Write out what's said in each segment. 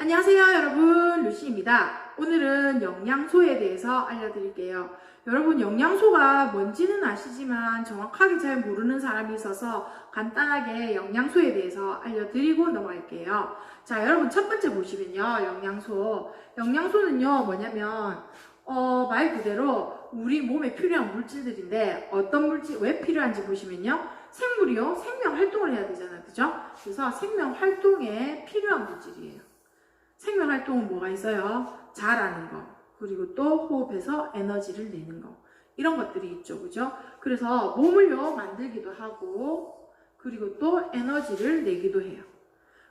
안녕하세요 여러분, 루시입니다. 오늘은 영양소에 대해서 알려드릴게요. 여러분, 영양소가 뭔지는 아시지만 정확하게 잘 모르는 사람이 있어서 간단하게 영양소에 대해서 알려드리고 넘어갈게요. 자, 여러분 첫 번째 보시면요, 영양소는요 뭐냐면 말 그대로 우리 몸에 필요한 물질들인데, 어떤 물질 왜 필요한지 보시면요, 생물이요 생명 활동을 해야 되잖아요, 그죠? 그래서 생명 활동에 필요한 물질이에요. 생명 활동은 뭐가 있어요? 자라는 거, 그리고 또 호흡해서 에너지를 내는 거, 이런 것들이 있죠, 그죠? 그래서 몸을요 만들기도 하고, 그리고 또 에너지를 내기도 해요.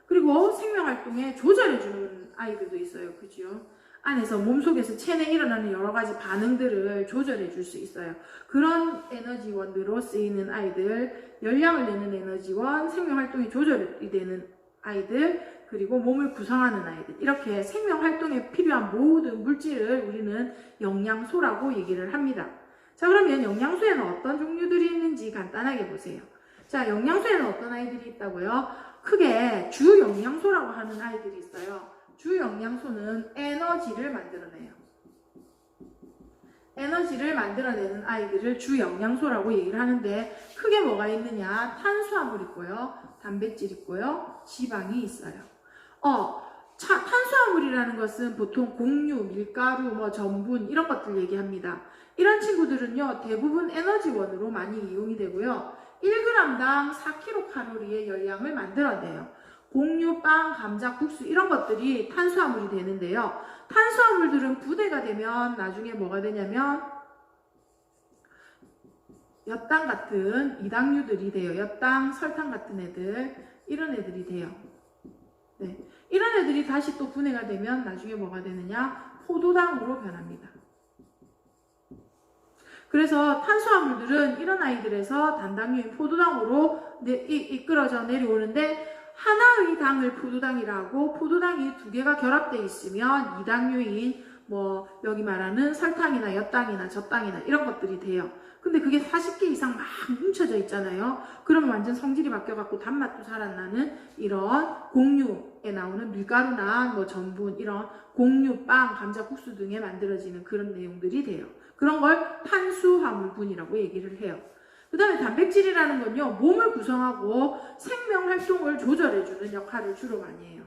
그리고 생명 활동에 조절해주는 아이들도 있어요, 그죠? 안에서 몸속에서 체내에 일어나는 여러 가지 반응들을 조절해 줄 수 있어요. 그런 에너지원으로 쓰이는 아이들, 열량을 내는 에너지원, 생명 활동이 조절이 되는 아이들, 그리고 몸을 구성하는 아이들, 이렇게 생명 활동에 필요한 모든 물질을 우리는 영양소라고 얘기를 합니다. 자, 그러면 영양소에는 어떤 종류들이 있는지 간단하게 보세요. 자, 영양소에는 어떤 아이들이 있다고요? 크게 주 영양소라고 하는 아이들이 있어요. 주 영양소는 에너지를 만들어내요. 에너지를 만들어내는 아이들을 주 영양소라고 얘기를 하는데, 크게 뭐가 있느냐? 탄수화물 있고요, 단백질 있고요, 지방이 있어요. 탄수화물이라는 것은 보통 곡류, 밀가루, 전분 이런 것들 얘기합니다. 이런 친구들은요 대부분 에너지원으로 많이 이용이 되고요, 1g당 4kcal의 열량을 만들어내요. 곡류, 빵, 감자, 국수 이런 것들이 탄수화물이 되는데요, 탄수화물들은 분해가 되면 나중에 뭐가 되냐면 엿당 같은 이당류들이 돼요. 엿당, 설탕 같은 애들, 이런 애들이 돼요. 네, 이런 애들이 다시 또 분해가 되면 나중에 뭐가 되느냐? 포도당으로 변합니다. 그래서 탄수화물들은 이런 아이들에서 단당류인 포도당으로 이끌어져 내려오는데, 하나의 당을 포도당이라고, 포도당이 두 개가 결합되어 있으면 이당류인 여기 말하는 설탕이나 엿당이나 젖당이나 이런 것들이 돼요. 근데 그게 40개 이상 막 뭉쳐져 있잖아요. 그러면 완전 성질이 바뀌어갖고 단맛도 잘 안 나는 이런 곡류에 나오는 밀가루나 전분, 이런 곡류, 빵, 감자, 국수 등에 만들어지는 그런 내용들이 돼요. 그런 걸 탄수화물분이라고 얘기를 해요. 그 다음에 단백질이라는 건요, 몸을 구성하고 생명 활동을 조절해주는 역할을 주로 많이 해요.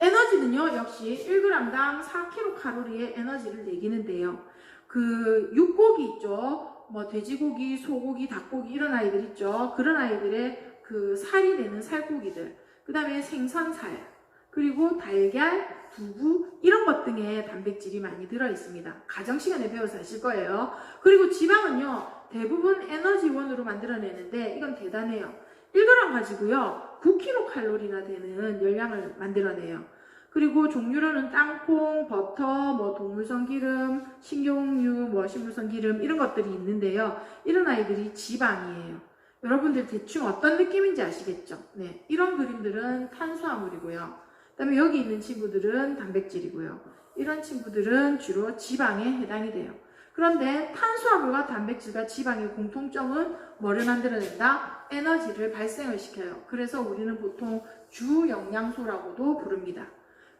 에너지는요 역시 1g당 4kcal의 에너지를 내기는데요, 그 육고기 있죠, 돼지고기, 소고기, 닭고기 이런 아이들 있죠. 그런 아이들의 그 살이 되는 살코기들, 그 다음에 생선살, 그리고 달걀, 두부 이런 것 등에 단백질이 많이 들어있습니다. 가정시간에 배워서 아실 거예요. 그리고 지방은요 대부분 에너지원으로 만들어내는데, 이건 대단해요. 1g 가지고요 9kcal나 되는 열량을 만들어내요. 그리고 종류로는 땅콩, 버터, 동물성 기름, 식용유, 식물성 기름 이런 것들이 있는데요, 이런 아이들이 지방이에요. 여러분들 대충 어떤 느낌인지 아시겠죠? 네, 이런 그림들은 탄수화물이고요, 그 다음에 여기 있는 친구들은 단백질이고요, 이런 친구들은 주로 지방에 해당이 돼요. 그런데 탄수화물과 단백질과 지방의 공통점은 뭐를 만들어낸다? 에너지를 발생을 시켜요. 그래서 우리는 보통 주 영양소라고도 부릅니다.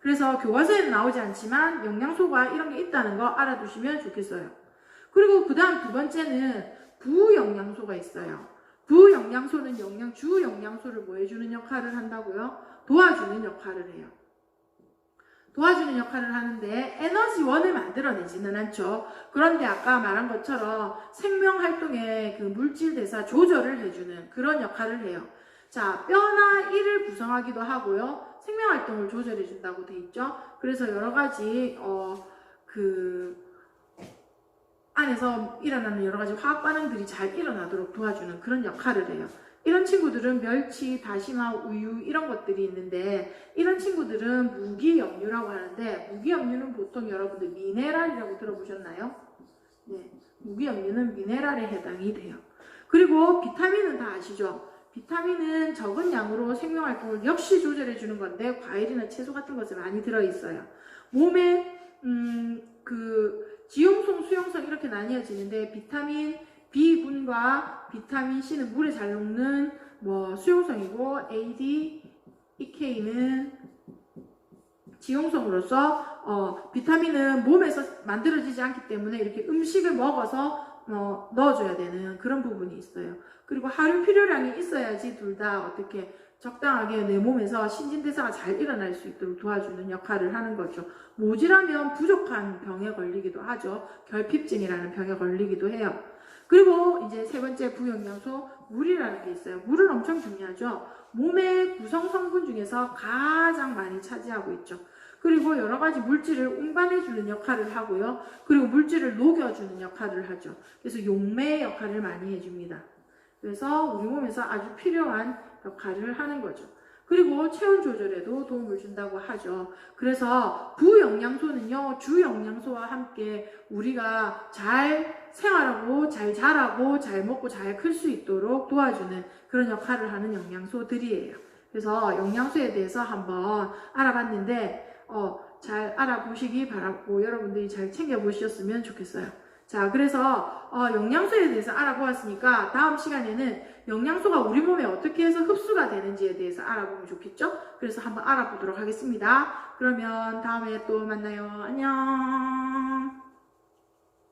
그래서 교과서에는 나오지 않지만 영양소가 이런 게 있다는 거 알아두시면 좋겠어요. 그리고 그 다음 두 번째는 부영양소가 있어요. 부영양소는 주 영양소를 뭐 해주는 역할을 한다고요? 도와주는 역할을 해요. 도와주는 역할을 하는데 에너지원을 만들어내지는 않죠. 그런데 아까 말한 것처럼 생명활동의 그 물질 대사 조절을 해주는 그런 역할을 해요. 자, 뼈나 이를 구성하기도 하고요, 생명활동을 조절해 준다고 돼 있죠. 그래서 여러 가지 안에서 일어나는 여러 가지 화학 반응들이 잘 일어나도록 도와주는 그런 역할을 해요. 이런 친구들은 멸치, 다시마, 우유 이런 것들이 있는데, 이런 친구들은 무기염류라고 하는데, 무기염류는 보통 여러분들 미네랄이라고 들어보셨나요? 네, 무기염류는 미네랄에 해당이 돼요. 그리고 비타민은 다 아시죠? 비타민은 적은 양으로 생명활동을 역시 조절해 주는 건데, 과일이나 채소 같은 것에 많이 들어있어요. 몸에 지용성, 수용성 이렇게 나뉘어지는데, 비타민 B군과 비타민 C는 물에 잘 녹는 수용성이고, A, D, 이 K는 지용성으로서 비타민은 몸에서 만들어지지 않기 때문에 이렇게 음식을 먹어서 넣어줘야 되는 그런 부분이 있어요. 그리고 하루 필요량이 있어야지 둘 다 어떻게 적당하게 내 몸에서 신진대사가 잘 일어날 수 있도록 도와주는 역할을 하는 거죠. 모자라면 부족한 병에 걸리기도 하죠. 결핍증이라는 병에 걸리기도 해요. 그리고 이제 세 번째 부영양소 물이라는 게 있어요. 물은 엄청 중요하죠. 몸의 구성 성분 중에서 가장 많이 차지하고 있죠. 그리고 여러 가지 물질을 운반해주는 역할을 하고요. 그리고 물질을 녹여주는 역할을 하죠. 그래서 용매 역할을 많이 해줍니다. 그래서 우리 몸에서 아주 필요한 역할을 하는 거죠. 그리고 체온 조절에도 도움을 준다고 하죠. 그래서 부영양소는요, 주영양소와 함께 우리가 잘 생활하고, 잘 자라고, 잘 먹고, 잘 클 수 있도록 도와주는 그런 역할을 하는 영양소들이에요. 그래서 영양소에 대해서 한번 알아봤는데, 잘 알아보시기 바라고 여러분들이 잘 챙겨보셨으면 좋겠어요. 자, 그래서 영양소에 대해서 알아보았으니까 다음 시간에는 영양소가 우리 몸에 어떻게 해서 흡수가 되는지에 대해서 알아보면 좋겠죠? 그래서 한번 알아보도록 하겠습니다. 그러면 다음에 또 만나요. 안녕.